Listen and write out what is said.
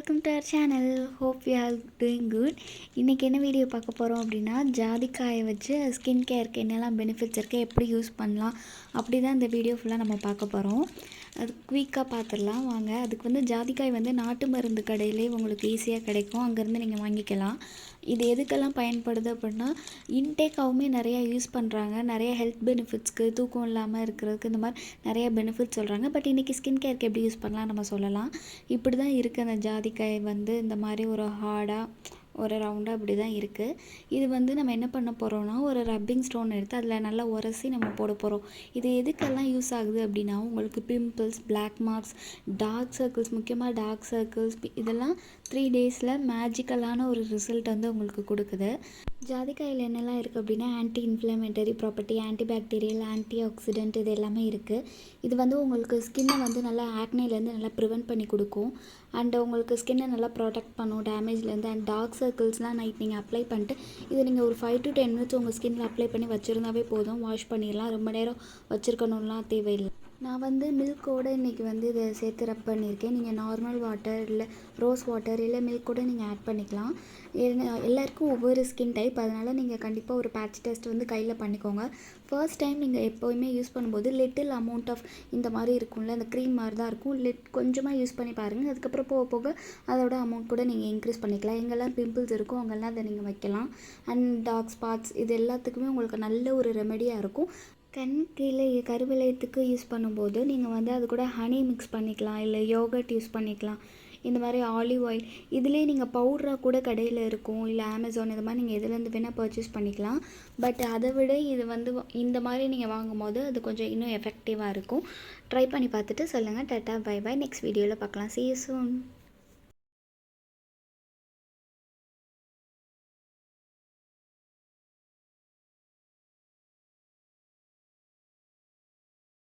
Welcome to our channel. Hope you are doing good. இன்றைக்கி என்ன video பார்க்க போகிறோம் அப்படின்னா, ஜாதிக்காயை வச்சு ஸ்கின் கேருக்கு என்னெல்லாம் பெனிஃபிட்ஸ் இருக்குது, எப்படி யூஸ் பண்ணலாம், அப்படி தான் இந்த வீடியோ ஃபுல்லாக நம்ம பார்க்க போகிறோம். அது குயிக்காக பார்த்துடலாம் வாங்க. அதுக்கு வந்து ஜாதிக்காய் வந்து நாட்டு மருந்து கடையிலே உங்களுக்கு ஈஸியாக கிடைக்கும், அங்கேருந்து நீங்கள் வாங்கிக்கலாம். இது எதுக்கெல்லாம் பயன்படுது அப்படின்னா, இன்டேக்காகவுமே நிறையா யூஸ் பண்ணுறாங்க. நிறைய ஹெல்த் பெனிஃபிட்ஸ்க்கு, தூக்கம் இல்லாமல் இருக்கிறதுக்கு, இந்த மாதிரி நிறைய பெனிஃபிட்ஸ் சொல்கிறாங்க. பட் இன்றைக்கி ஸ்கின் கேருக்கு எப்படி யூஸ் பண்ணலாம் நம்ம சொல்லலாம். இப்படி தான் இருக்குது அந்த ஜாதிக்காய் வந்து இந்த மாதிரி ஒரு ஹார்டாக ஒரு ரவுண்டாக இப்படி தான் இருக்குது. இது வந்து நம்ம என்ன பண்ண போகிறோம்னா, ஒரு ரப்பிங் ஸ்டோன் எடுத்து அதில் நல்லா உரசி நம்ம போட போகிறோம். இது எதுக்கெல்லாம் யூஸ் ஆகுது அப்படின்னா, உங்களுக்கு pimples, black marks, dark circles, முக்கியமாக டார்க் சர்க்கிள்ஸ், இதெல்லாம் 3 டேஸில் மேஜிக்கலான ஒரு ரிசல்ட் வந்து உங்களுக்கு கொடுக்குது. ஜாதிக்காயில் என்னெல்லாம் இருக்குது அப்படின்னா, anti inflammatory property, anti bacterial, anti accident, இது எல்லாமே இருக்குது. இது வந்து உங்களுக்கு ஸ்கின்னை வந்து நல்லா ஆக்னேலேருந்து நல்லா ப்ரிவென்ட் பண்ணி கொடுக்கும். அண்ட் உங்களுக்கு ஸ்கின்னை நல்லா ப்ரொடெக்ட் பண்ணும் டேமேஜ்லேருந்து. அண்ட் டார்க் சர்க்கிள்ஸ்லாம் நைட் நீங்கள் அப்ளை பண்ணிட்டு இதை நீங்கள் ஒரு 5 to 10 மினிட்ஸ் உங்கள் ஸ்கின்னில் அப்ளை பண்ணி வச்சுருந்தாவே போதும். வாஷ் பண்ணிடலாம், ரொம்ப நேரம் வச்சுருக்கணும்லாம் தேவையில்லை. நான் வந்து மில்கோடு இன்றைக்கி வந்து இதை சேர்த்து ரப் பண்ணியிருக்கேன். நீங்கள் நார்மல் வாட்டர் இல்லை ரோஸ் வாட்டர் இல்லை மில்கோடு நீங்கள் ஆட் பண்ணிக்கலாம். எல்லாருக்கும் ஒவ்வொரு ஸ்கின் டைப், அதனால் நீங்கள் கண்டிப்பாக ஒரு பேட்ச் டெஸ்ட் வந்து கையில் பண்ணிக்கோங்க. ஃபர்ஸ்ட் டைம் நீங்கள் எப்போயுமே யூஸ் பண்ணும்போது லிட்டில் அமௌண்ட் ஆஃப் இந்த மாதிரி இருக்கும்ல, அந்த க்ரீம் மாதிரி தான் இருக்கும், கொஞ்சமாக யூஸ் பண்ணி பாருங்கள். அதுக்கப்புறம் போக போக அதோட அமௌண்ட் கூட நீங்கள் இன்க்ரீஸ் பண்ணிக்கலாம். எங்கெல்லாம் பிம்பிள்ஸ் இருக்கும் அங்கெல்லாம் அதை நீங்கள் வைக்கலாம். அண்ட் டார்க் ஸ்பாட்ஸ், இது எல்லாத்துக்குமே உங்களுக்கு நல்ல ஒரு ரெமெடியாக இருக்கும். கண் கீழே கருவளையத்துக்கு யூஸ் பண்ணும்போது நீங்கள் வந்து அது கூட ஹனி மிக்ஸ் பண்ணிக்கலாம், இல்லை யோகர்ட் யூஸ் பண்ணிக்கலாம். இந்த மாதிரி ஆலிவ் ஆயில் இதுலேயே நீங்கள் பவுடராக கூட கடையில் இருக்கும், இல்லை அமேசான், இது மாதிரி நீங்கள் எதுலேருந்து வேணால் பர்ச்சேஸ் பண்ணிக்கலாம். பட் அதை விட இது வந்து இந்த மாதிரி நீங்கள் வாங்கும்போது அது கொஞ்சம் இன்னும் எஃபெக்டிவாக இருக்கும். ட்ரை பண்ணி பார்த்துட்டு சொல்லுங்கள். Tata, by by. நெக்ஸ்ட் வீடியோவில் பார்க்கலாம். See you soon.